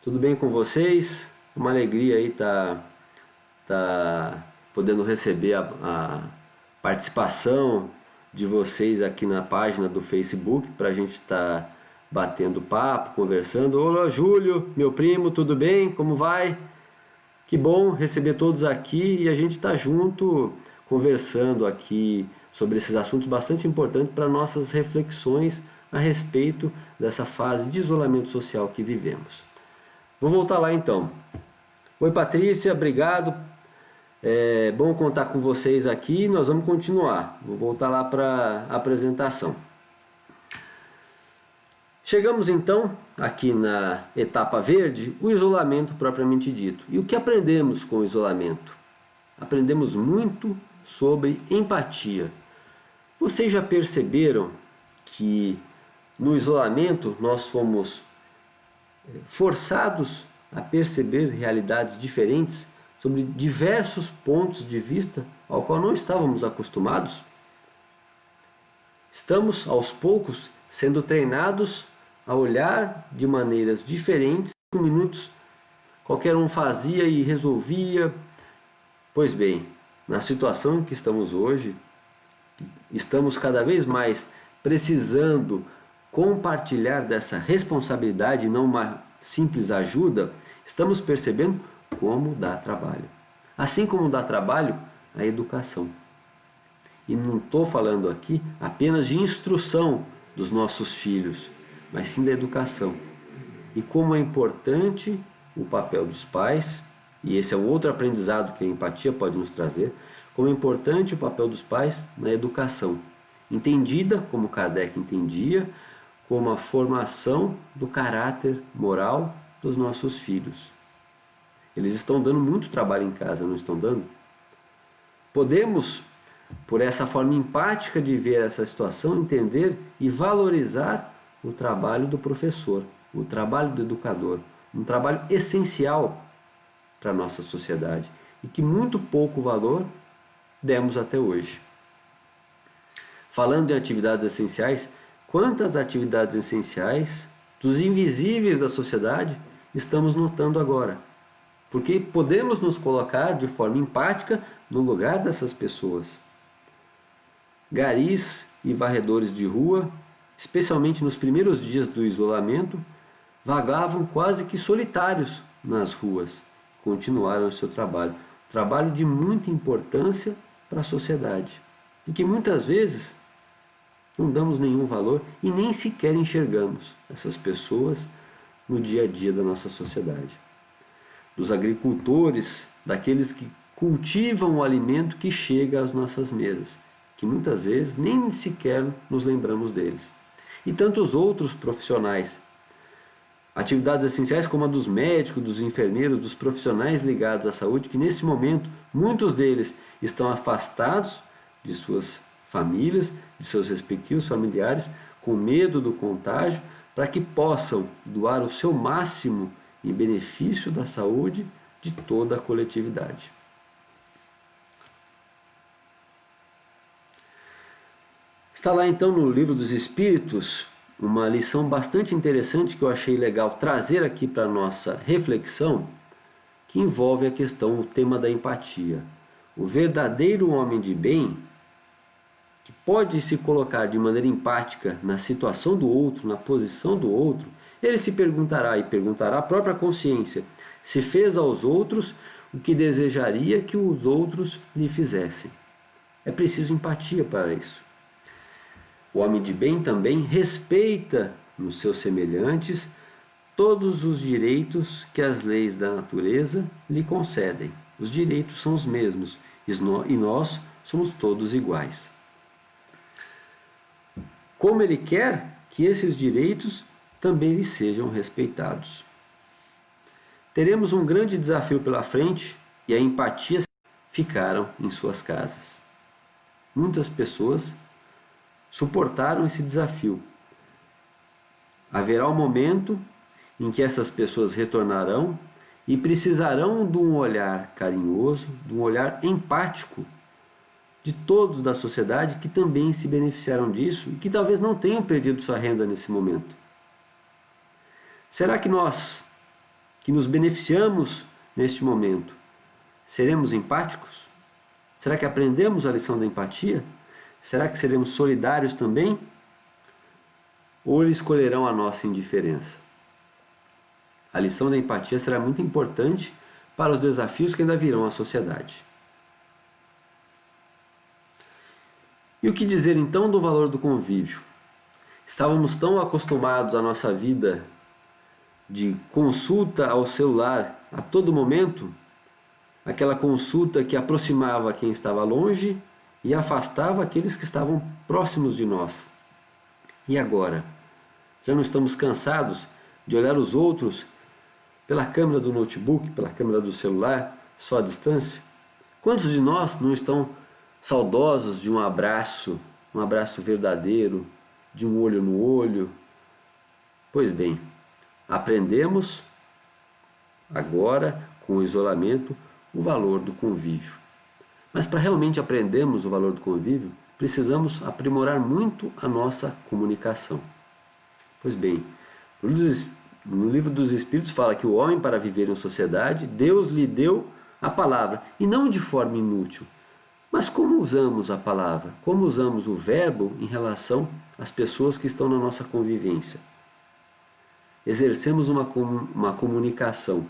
Speaker 1: Tudo bem com vocês? Uma alegria aí tá podendo receber a participação de vocês aqui na página do Facebook, para a gente estar batendo papo, conversando. Olá Júlio, meu primo, tudo bem? Como vai? Que bom receber todos aqui e a gente está junto, conversando aqui sobre esses assuntos bastante importantes para nossas reflexões a respeito dessa fase de isolamento social que vivemos. Vou voltar lá então. Oi Patrícia, obrigado. É bom contar com vocês aqui. Nós vamos continuar. Vou voltar lá para a apresentação. Chegamos então aqui na etapa verde, o isolamento propriamente dito. E o que aprendemos com o isolamento? Aprendemos muito sobre empatia. Vocês já perceberam que no isolamento nós fomos forçados a perceber realidades diferentes sobre diversos pontos de vista ao qual não estávamos acostumados? Estamos aos poucos sendo treinados a olhar de maneiras diferentes. 5 minutos qualquer um fazia e resolvia. Pois bem, na situação em que estamos hoje, estamos cada vez mais precisando compartilhar dessa responsabilidade, não uma simples ajuda. Estamos percebendo como dá trabalho. Assim como dá trabalho a educação. E não estou falando aqui apenas de instrução dos nossos filhos, mas sim da educação. E como é importante o papel dos pais, e esse é um outro aprendizado que a empatia pode nos trazer, como é importante o papel dos pais na educação, entendida como Kardec entendia, como a formação do caráter moral dos nossos filhos. Eles estão dando muito trabalho em casa, não estão dando? Podemos, por essa forma empática de ver essa situação, entender e valorizar o trabalho do professor, o trabalho do educador, um trabalho essencial para a nossa sociedade e que muito pouco valor demos até hoje. Falando em atividades essenciais, quantas atividades essenciais dos invisíveis da sociedade estamos notando agora? Porque podemos nos colocar de forma empática no lugar dessas pessoas. Garis e varredores de rua, especialmente nos primeiros dias do isolamento, vagavam quase que solitários nas ruas. Continuaram o seu trabalho. Trabalho de muita importância para a sociedade. E que muitas vezes não damos nenhum valor e nem sequer enxergamos essas pessoas no dia a dia da nossa sociedade. Dos agricultores, daqueles que cultivam o alimento que chega às nossas mesas, que muitas vezes nem sequer nos lembramos deles. E tantos outros profissionais. Atividades essenciais como a dos médicos, dos enfermeiros, dos profissionais ligados à saúde, que nesse momento, muitos deles estão afastados de suas famílias, de seus respectivos familiares, com medo do contágio, para que possam doar o seu máximo em benefício da saúde de toda a coletividade. Está lá então no Livro dos Espíritos uma lição bastante interessante que eu achei legal trazer aqui para a nossa reflexão, que envolve a questão, o tema da empatia. O verdadeiro homem de bem, que pode se colocar de maneira empática na situação do outro, na posição do outro, ele se perguntará e perguntará à própria consciência se fez aos outros o que desejaria que os outros lhe fizessem. É preciso empatia para isso. O homem de bem também respeita nos seus semelhantes todos os direitos que as leis da natureza lhe concedem. Os direitos são os mesmos e nós somos todos iguais. Como ele quer que esses direitos também lhe sejam respeitados. Teremos um grande desafio pela frente e a empatia ficaram em suas casas. Muitas pessoas suportaram esse desafio. Haverá um momento em que essas pessoas retornarão e precisarão de um olhar carinhoso, de um olhar empático de todos da sociedade que também se beneficiaram disso e que talvez não tenham perdido sua renda nesse momento. Será que nós, que nos beneficiamos neste momento, seremos empáticos? Será que aprendemos a lição da empatia? Será que seremos solidários também? Ou eles escolherão a nossa indiferença? A lição da empatia será muito importante para os desafios que ainda virão à sociedade. E o que dizer então do valor do convívio? Estávamos tão acostumados à nossa vida de consulta ao celular a todo momento, aquela consulta que aproximava quem estava longe e afastava aqueles que estavam próximos de nós. E agora? Já não estamos cansados de olhar os outros pela câmera do notebook, pela câmera do celular, só à distância? Quantos de nós não estão saudosos de um abraço verdadeiro, de um olho no olho? Pois bem, aprendemos agora, com o isolamento, o valor do convívio. Mas para realmente aprendermos o valor do convívio, precisamos aprimorar muito a nossa comunicação. Pois bem, no Livro dos Espíritos fala que o homem, para viver em sociedade, Deus lhe deu a palavra, e não de forma inútil. Mas como usamos a palavra? Como usamos o verbo em relação às pessoas que estão na nossa convivência? Exercemos uma comunicação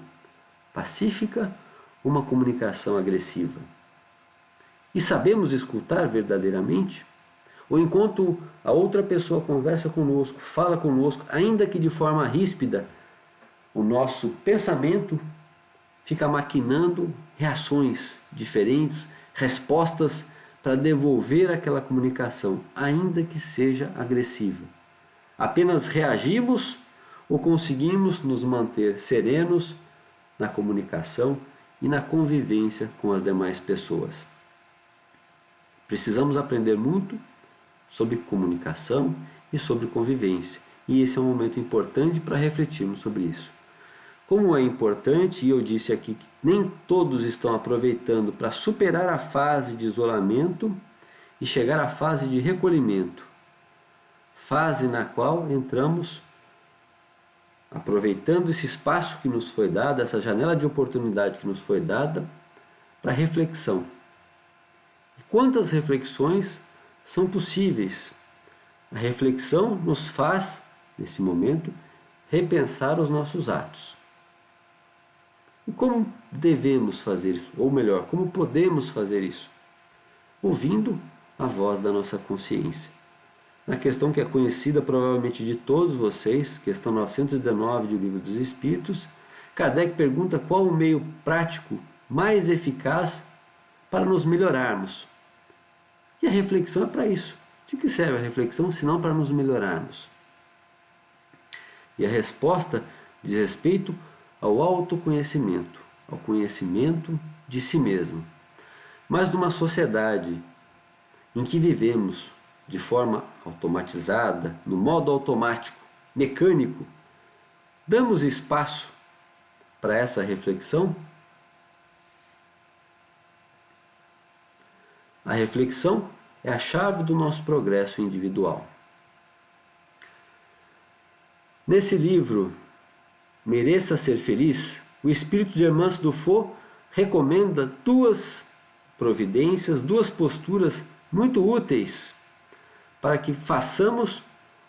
Speaker 1: pacífica ou uma comunicação agressiva? E sabemos escutar verdadeiramente? Ou enquanto a outra pessoa conversa conosco, fala conosco, ainda que de forma ríspida, o nosso pensamento fica maquinando reações diferentes, respostas para devolver aquela comunicação, ainda que seja agressiva. Apenas reagimos ou conseguimos nos manter serenos, na comunicação e na convivência com as demais pessoas. Precisamos aprender muito sobre comunicação e sobre convivência, e esse é um momento importante para refletirmos sobre isso. Como é importante, e eu disse aqui que nem todos estão aproveitando para superar a fase de isolamento e chegar à fase de recolhimento, fase na qual entramos aproveitando esse espaço que nos foi dado, essa janela de oportunidade que nos foi dada para reflexão. E quantas reflexões são possíveis? A reflexão nos faz, nesse momento, repensar os nossos atos. E como devemos fazer isso? Ou melhor, como podemos fazer isso? Ouvindo a voz da nossa consciência. Na questão que é conhecida provavelmente de todos vocês, questão 919 do Livro dos Espíritos, Kardec pergunta qual o meio prático mais eficaz para nos melhorarmos. E a reflexão é para isso. De que serve a reflexão, se não para nos melhorarmos? E a resposta diz respeito ao autoconhecimento, ao conhecimento de si mesmo. Mas numa sociedade em que vivemos de forma automatizada, no modo automático, mecânico, damos espaço para essa reflexão? A reflexão é a chave do nosso progresso individual. Nesse livro, Mereça Ser Feliz, o espírito de Hermance Dufault recomenda duas providências, duas posturas muito úteis para que façamos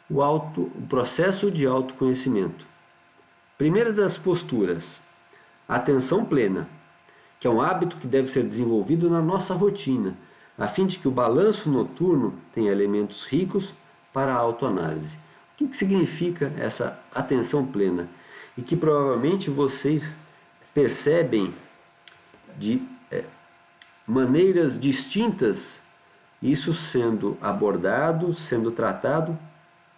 Speaker 1: o processo de autoconhecimento. Primeira das posturas, atenção plena, que é um hábito que deve ser desenvolvido na nossa rotina, a fim de que o balanço noturno tenha elementos ricos para a autoanálise. O que significa essa atenção plena? E que provavelmente vocês percebem de maneiras distintas isso sendo abordado, sendo tratado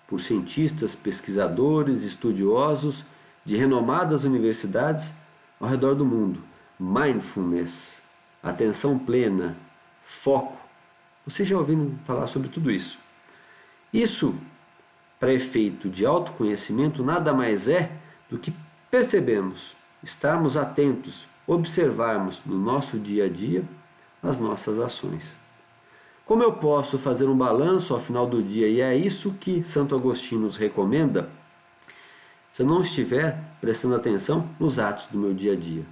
Speaker 1: por cientistas, pesquisadores, estudiosos de renomadas universidades ao redor do mundo. Mindfulness, atenção plena, foco. Vocês já ouviram falar sobre tudo isso? Isso, para efeito de autoconhecimento, nada mais é do que percebemos, estarmos atentos, observarmos no nosso dia a dia as nossas ações. Como eu posso fazer um balanço ao final do dia? E é isso que Santo Agostinho nos recomenda, se eu não estiver prestando atenção nos atos do meu dia a dia.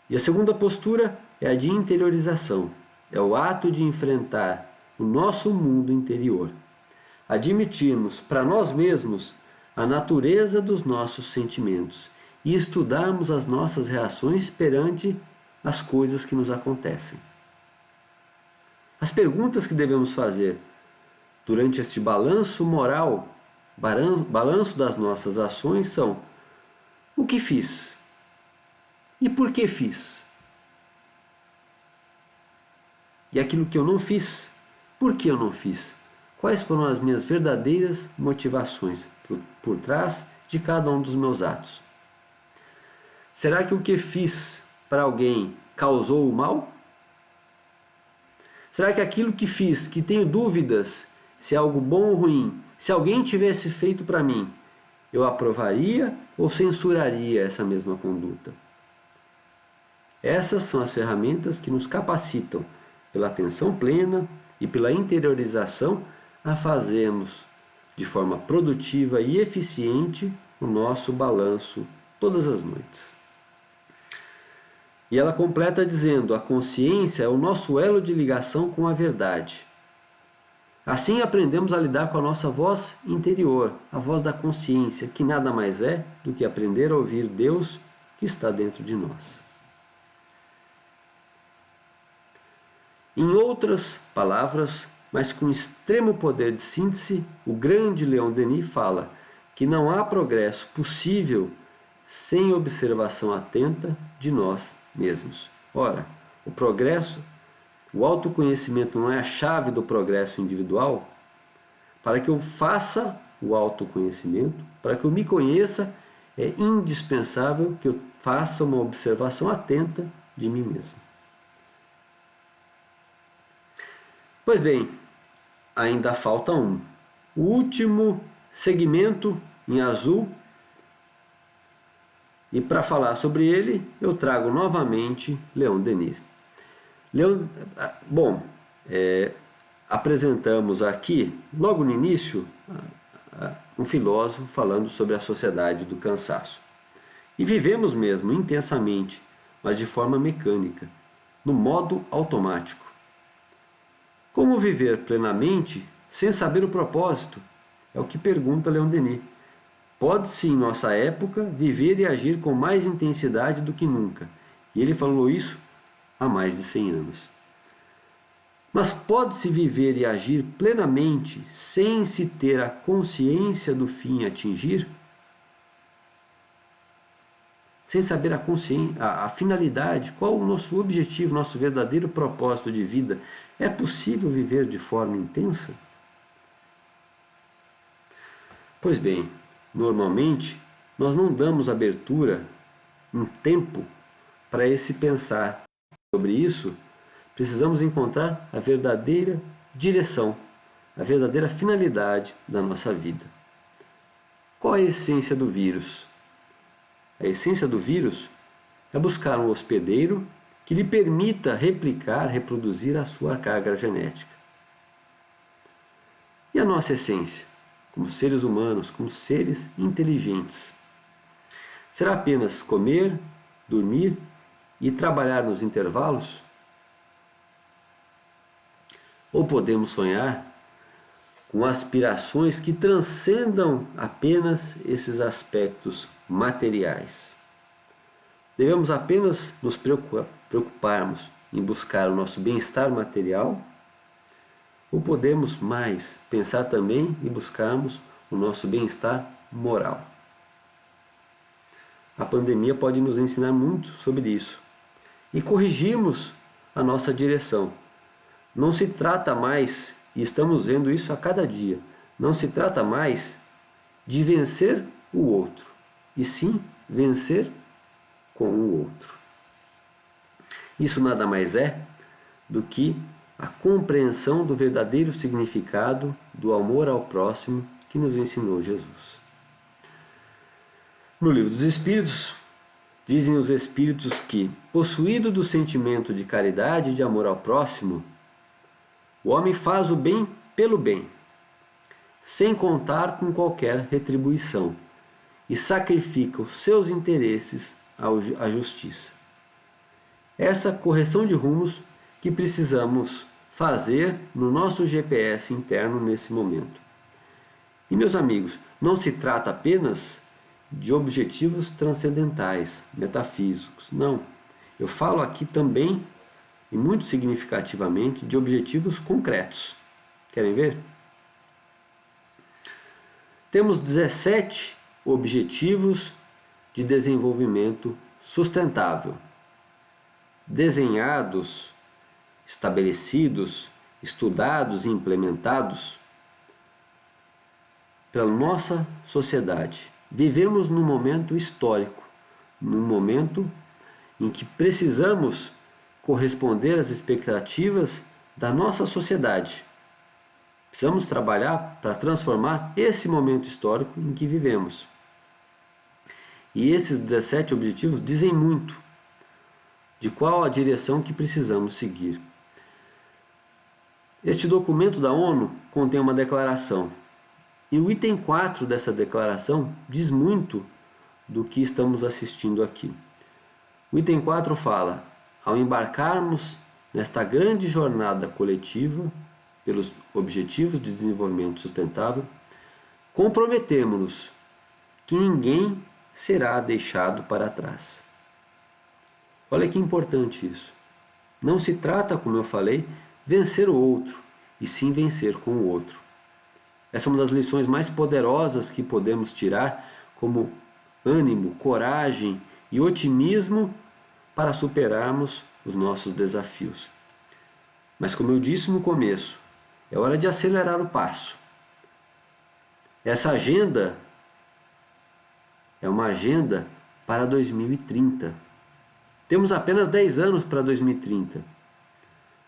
Speaker 1: E a segunda postura é a de interiorização. É o ato de enfrentar o nosso mundo interior. Admitirmos para nós mesmos a natureza dos nossos sentimentos e estudarmos as nossas reações perante as coisas que nos acontecem. As perguntas que devemos fazer durante este balanço moral, balanço das nossas ações são: o que fiz? E por que fiz? E aquilo que eu não fiz, por que eu não fiz? Quais foram as minhas verdadeiras motivações por trás de cada um dos meus atos? Será que o que fiz para alguém causou o mal? Será que aquilo que fiz, que tenho dúvidas se é algo bom ou ruim, se alguém tivesse feito para mim, eu aprovaria ou censuraria essa mesma conduta? Essas são as ferramentas que nos capacitam, pela atenção plena e pela interiorização, a fazermos de forma produtiva e eficiente o nosso balanço todas as noites. E ela completa dizendo: a consciência é o nosso elo de ligação com a verdade. Assim aprendemos a lidar com a nossa voz interior, a voz da consciência, que nada mais é do que aprender a ouvir Deus que está dentro de nós. Em outras palavras, mas com extremo poder de síntese, o grande Leon Denis fala que não há progresso possível sem observação atenta de nós mesmos. Ora, o progresso, o autoconhecimento não é a chave do progresso individual? Para que eu faça o autoconhecimento, para que eu me conheça, é indispensável que eu faça uma observação atenta de mim mesmo. Pois bem, ainda falta um. O último segmento em azul. E para falar sobre ele, eu trago novamente Leon Denis. Apresentamos aqui, logo no início, um filósofo falando sobre a sociedade do cansaço. E vivemos mesmo intensamente, mas de forma mecânica, no modo automático. Como viver plenamente sem saber o propósito? É o que pergunta Leon Denis. Pode-se, em nossa época, viver e agir com mais intensidade do que nunca. E ele falou isso há mais de 100 anos. Mas pode-se viver e agir plenamente sem se ter a consciência do fim a atingir? Sem saber a finalidade, qual o nosso objetivo, nosso verdadeiro propósito de vida, é possível viver de forma intensa? Pois bem, normalmente nós não damos abertura, um tempo para esse pensar. Sobre isso, precisamos encontrar a verdadeira direção, a verdadeira finalidade da nossa vida. Qual é a essência do vírus? A essência do vírus é buscar um hospedeiro que lhe permita reproduzir a sua carga genética. E a nossa essência, como seres humanos, como seres inteligentes? Será apenas comer, dormir e trabalhar nos intervalos? Ou podemos sonhar com aspirações que transcendam apenas esses aspectos materiais? Devemos apenas nos preocuparmos em buscar o nosso bem-estar material? Ou podemos mais pensar também e buscarmos o nosso bem-estar moral? A pandemia pode nos ensinar muito sobre isso e corrigirmos a nossa direção. Não se trata mais, e estamos vendo isso a cada dia, não se trata mais de vencer o outro, e sim vencer com o outro. Isso nada mais é do que a compreensão do verdadeiro significado do amor ao próximo que nos ensinou Jesus. No Livro dos Espíritos, dizem os Espíritos que, possuído do sentimento de caridade e de amor ao próximo, o homem faz o bem pelo bem, sem contar com qualquer retribuição, e sacrifica os seus interesses à justiça. Essa correção de rumos que precisamos fazer no nosso GPS interno nesse momento. E, meus amigos, não se trata apenas de objetivos transcendentais, metafísicos, não. Eu falo aqui também, e muito significativamente, de objetivos concretos. Querem ver? Temos 17 objetivos de desenvolvimento sustentável, desenhados, estabelecidos, estudados e implementados pela nossa sociedade. Vivemos num momento histórico, num momento em que precisamos corresponder às expectativas da nossa sociedade. Precisamos trabalhar para transformar esse momento histórico em que vivemos. E esses 17 objetivos dizem muito de qual a direção que precisamos seguir. Este documento da ONU contém uma declaração. E o item 4 dessa declaração diz muito do que estamos assistindo aqui. O item 4 fala: ao embarcarmos nesta grande jornada coletiva pelos Objetivos de Desenvolvimento Sustentável, comprometemo-nos que ninguém será deixado para trás. Olha que importante isso. Não se trata, como eu falei, vencer o outro, e sim vencer com o outro. Essa é uma das lições mais poderosas que podemos tirar como ânimo, coragem e otimismo para superarmos os nossos desafios. Mas como eu disse no começo, é hora de acelerar o passo. Essa agenda é uma agenda para 2030. Temos apenas 10 anos para 2030.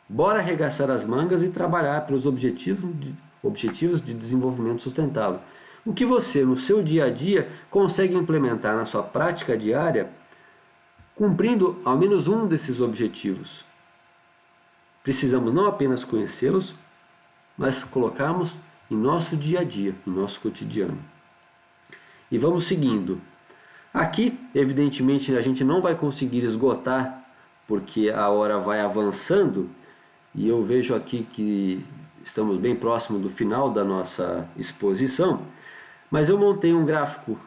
Speaker 1: Bora arregaçar as mangas e trabalhar pelos objetivos de desenvolvimento sustentável. O que você, no seu dia a dia, consegue implementar na sua prática diária, cumprindo ao menos um desses objetivos. Precisamos não apenas conhecê-los, mas colocarmos em nosso dia a dia, em nosso cotidiano. E vamos seguindo. Aqui, evidentemente, a gente não vai conseguir esgotar, porque a hora vai avançando, e eu vejo aqui que estamos bem próximo do final da nossa exposição, mas eu montei um gráfico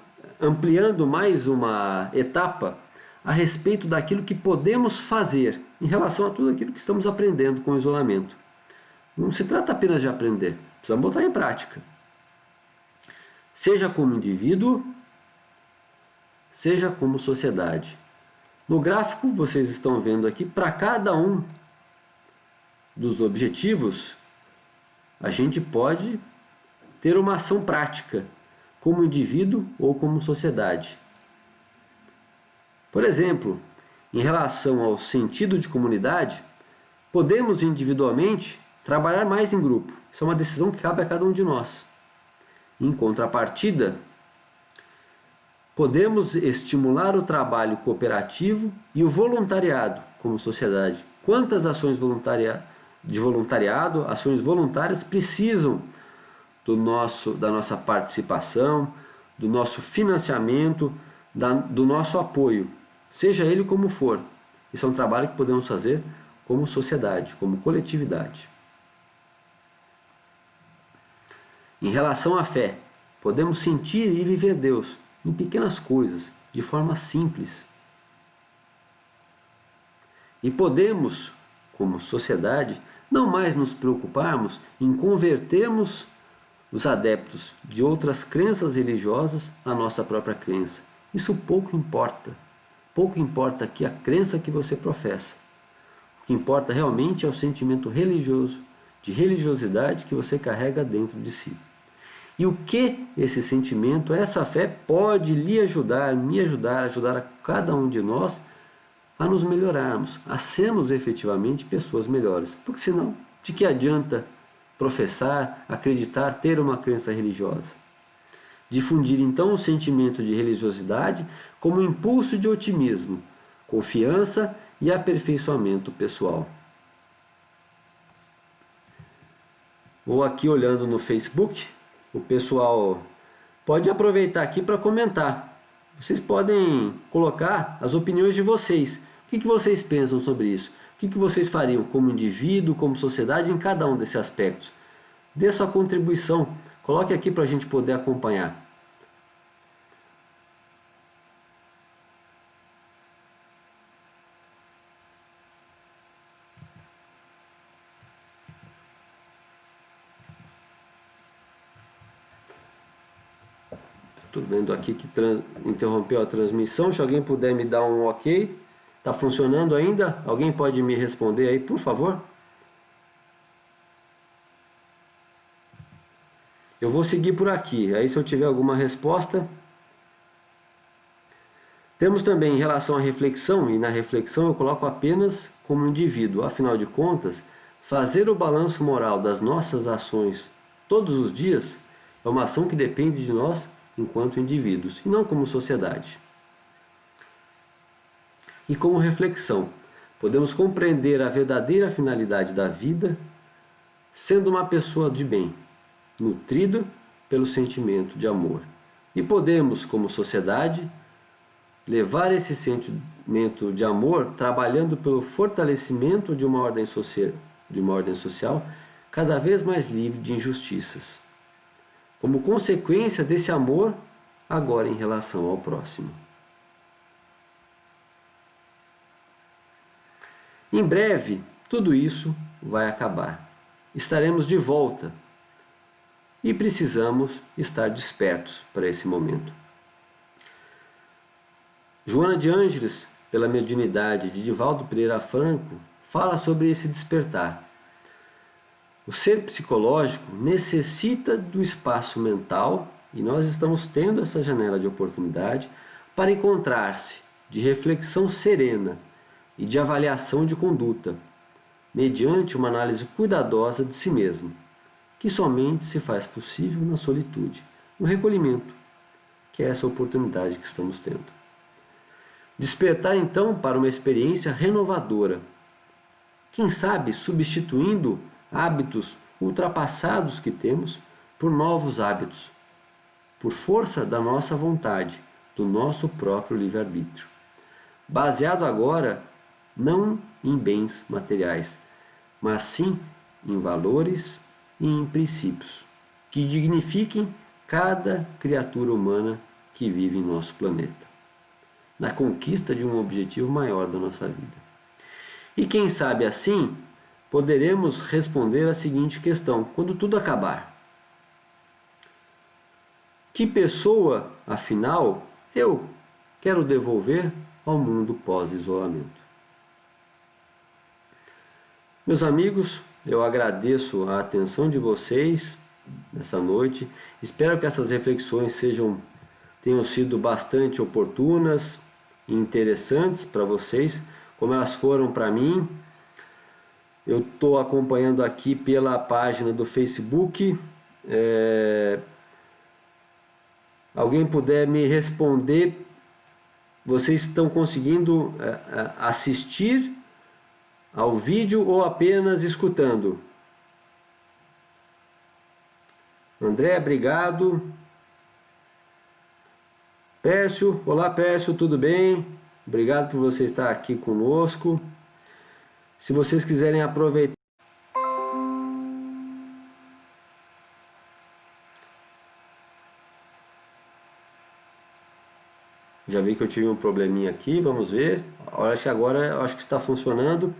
Speaker 1: ampliando mais uma etapa a respeito daquilo que podemos fazer em relação a tudo aquilo que estamos aprendendo com o isolamento. Não se trata apenas de aprender, precisamos botar em prática. Seja como indivíduo, seja como sociedade. No gráfico, vocês estão vendo aqui, para cada um dos objetivos, a gente pode ter uma ação prática, como indivíduo ou como sociedade. Por exemplo, em relação ao sentido de comunidade, podemos individualmente trabalhar mais em grupo. Isso é uma decisão que cabe a cada um de nós. Em contrapartida, podemos estimular o trabalho cooperativo e o voluntariado como sociedade. Quantas ações de voluntariado, ações voluntárias precisam da nossa participação, do nosso financiamento, do nosso apoio, seja ele como for. Isso é um trabalho que podemos fazer como sociedade, como coletividade. Em relação à fé, podemos sentir e viver Deus em pequenas coisas, de forma simples. E podemos, como sociedade, não mais nos preocuparmos em convertermos os adeptos de outras crenças religiosas à nossa própria crença. Isso pouco importa. Pouco importa aqui a crença que você professa. O que importa realmente é o sentimento religioso, de religiosidade que você carrega dentro de si. E o que esse sentimento, essa fé pode lhe ajudar, me ajudar, ajudar a cada um de nós a nos melhorarmos, a sermos efetivamente pessoas melhores. Porque senão, de que adianta professar, acreditar, ter uma crença religiosa? Difundir então o sentimento de religiosidade como impulso de otimismo, confiança e aperfeiçoamento pessoal. Ou aqui olhando no Facebook, o pessoal pode aproveitar aqui para comentar. Vocês podem colocar as opiniões de vocês. O que vocês pensam sobre isso? O que vocês fariam como indivíduo, como sociedade, em cada um desses aspectos? Dê sua contribuição. Coloque aqui para a gente poder acompanhar. Estou vendo aqui que interrompeu a transmissão. Se alguém puder me dar um ok. Está funcionando ainda? Alguém pode me responder aí, por favor? Eu vou seguir por aqui. Aí se eu tiver alguma resposta. Temos também em relação à reflexão, e na reflexão eu coloco apenas como indivíduo. Afinal de contas, fazer o balanço moral das nossas ações todos os dias é uma ação que depende de nós enquanto indivíduos, e não como sociedade. E como reflexão, podemos compreender a verdadeira finalidade da vida sendo uma pessoa de bem, nutrida pelo sentimento de amor. E podemos, como sociedade, levar esse sentimento de amor trabalhando pelo fortalecimento de uma ordem social cada vez mais livre de injustiças, como consequência desse amor agora em relação ao próximo. Em breve, tudo isso vai acabar. Estaremos de volta e precisamos estar despertos para esse momento. Joana de Ângeles, pela mediunidade de Divaldo Pereira Franco, fala sobre esse despertar. O ser psicológico necessita do espaço mental e nós estamos tendo essa janela de oportunidade para encontrar-se de reflexão serena e de avaliação de conduta, mediante uma análise cuidadosa de si mesmo, que somente se faz possível na solitude, no recolhimento, que é essa oportunidade que estamos tendo. Despertar então para uma experiência renovadora, quem sabe substituindo hábitos ultrapassados que temos por novos hábitos, por força da nossa vontade, do nosso próprio livre-arbítrio. Baseado agora não em bens materiais, mas sim em valores e em princípios que dignifiquem cada criatura humana que vive em nosso planeta, na conquista de um objetivo maior da nossa vida. E quem sabe assim poderemos responder a seguinte questão: quando tudo acabar, que pessoa, afinal, eu quero devolver ao mundo pós-isolamento? Meus amigos, eu agradeço a atenção de vocês nessa noite. Espero que essas reflexões tenham sido bastante oportunas e interessantes para vocês, como elas foram para mim. Eu estou acompanhando aqui pela página do Facebook. Alguém puder me responder, vocês estão conseguindo assistir ao vídeo ou apenas escutando? André, obrigado. Pércio, olá Pércio, tudo bem? Obrigado por você estar aqui conosco. Se vocês quiserem aproveitar... Já vi que eu tive um probleminha aqui, vamos ver. Acho que agora está funcionando.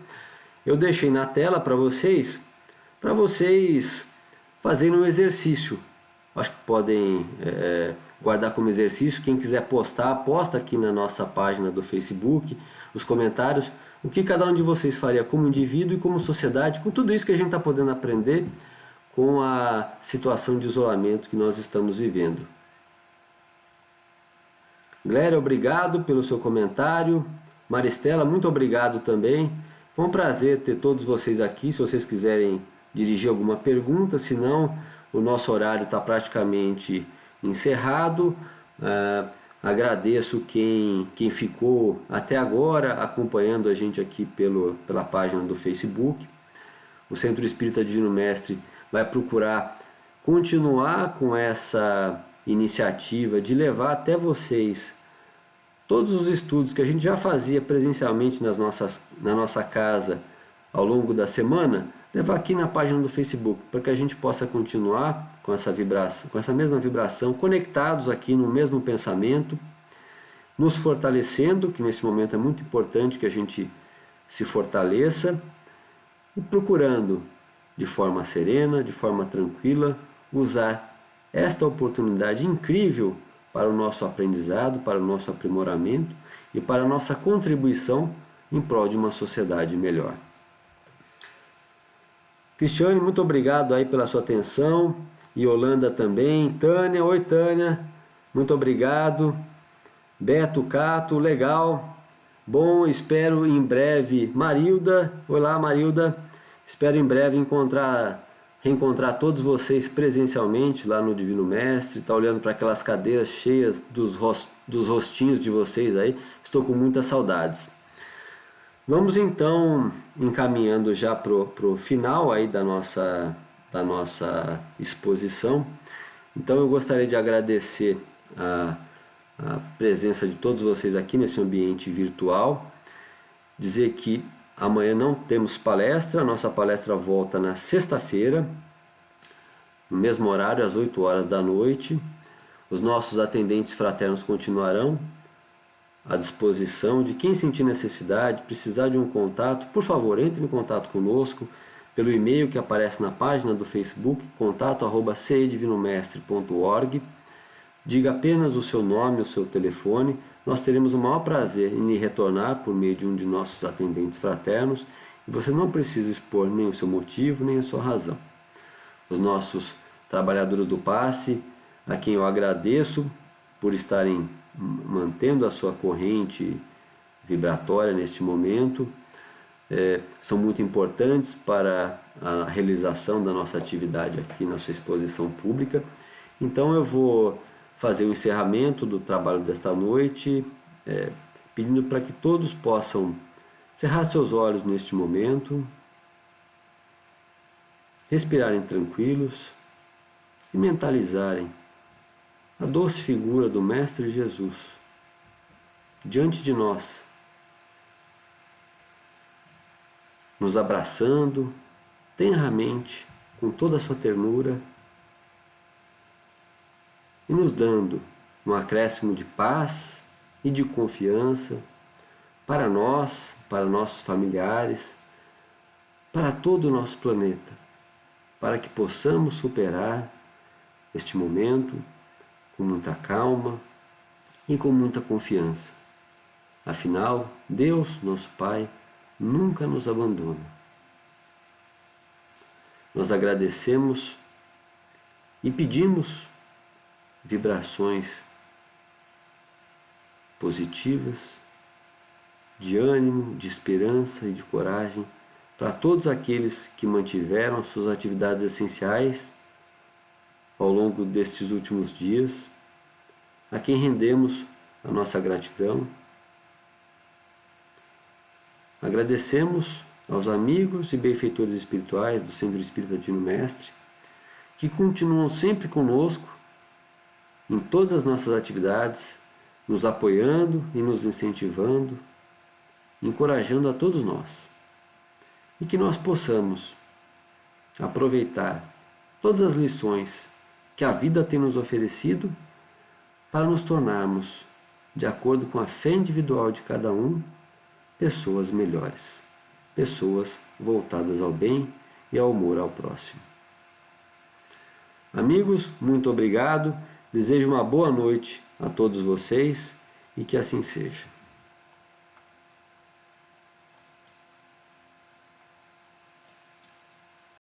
Speaker 1: Eu deixei na tela para vocês fazerem um exercício. Acho que podem guardar como exercício. Quem quiser postar, posta aqui na nossa página do Facebook, os comentários, o que cada um de vocês faria como indivíduo e como sociedade, com tudo isso que a gente está podendo aprender com a situação de isolamento que nós estamos vivendo. Glória, obrigado pelo seu comentário. Maristela, muito obrigado também. Foi um prazer ter todos vocês aqui. Se vocês quiserem dirigir alguma pergunta, senão o nosso horário está praticamente encerrado. Agradeço quem ficou até agora acompanhando a gente aqui pela página do Facebook. O Centro Espírita Divino Mestre vai procurar continuar com essa iniciativa de levar até vocês todos os estudos que a gente já fazia presencialmente na nossa casa ao longo da semana, levar aqui na página do Facebook, para que a gente possa continuar com essa vibração, com essa mesma vibração, conectados aqui no mesmo pensamento, nos fortalecendo, que nesse momento é muito importante que a gente se fortaleça, e procurando de forma serena, de forma tranquila, usar esta oportunidade incrível para o nosso aprendizado, para o nosso aprimoramento e para a nossa contribuição em prol de uma sociedade melhor. Cristiane, muito obrigado aí pela sua atenção. Yolanda também. Tânia, oi Tânia, muito obrigado. Beto Cato, legal. Bom, espero em breve. Marilda, olá Marilda. Espero em breve reencontrar todos vocês presencialmente lá no Divino Mestre. Está olhando para aquelas cadeiras cheias dos rostinhos de vocês aí. Estou com muitas saudades. Vamos então encaminhando já para o final aí da nossa exposição. Então eu gostaria de agradecer a presença de todos vocês aqui nesse ambiente virtual. Dizer que amanhã não temos palestra, nossa palestra volta na sexta-feira, no mesmo horário, às 8 horas da noite. Os nossos atendentes fraternos continuarão à disposição de quem sentir necessidade, precisar de um contato, por favor, entre em contato conosco pelo e-mail que aparece na página do Facebook, contato@cedivinomestre.org. Diga apenas o seu nome, o seu telefone. Nós teremos o maior prazer em lhe retornar por meio de um de nossos atendentes fraternos, e você não precisa expor nem o seu motivo, nem a sua razão. Os nossos trabalhadores do passe a quem eu agradeço por estarem mantendo a sua corrente vibratória neste momento, são muito importantes para a realização da nossa atividade aqui, nossa exposição pública. Então eu vou fazer o encerramento do trabalho desta noite, pedindo para que todos possam cerrar seus olhos neste momento, respirarem tranquilos e mentalizarem a doce figura do Mestre Jesus diante de nós, nos abraçando tenramente, com toda a sua ternura, e nos dando um acréscimo de paz e de confiança para nós, para nossos familiares, para todo o nosso planeta, para que possamos superar este momento com muita calma e com muita confiança. Afinal, Deus, nosso Pai, nunca nos abandona. Nós agradecemos e pedimos vibrações positivas, de ânimo, de esperança e de coragem para todos aqueles que mantiveram suas atividades essenciais ao longo destes últimos dias, a quem rendemos a nossa gratidão. Agradecemos aos amigos e benfeitores espirituais do Centro Espírita Divino Mestre, que continuam sempre conosco em todas as nossas atividades, nos apoiando e nos incentivando, encorajando a todos nós. E que nós possamos aproveitar todas as lições que a vida tem nos oferecido para nos tornarmos, de acordo com a fé individual de cada um, pessoas melhores, pessoas voltadas ao bem e ao amor ao próximo. Amigos, muito obrigado, desejo uma boa noite a todos vocês e que assim seja.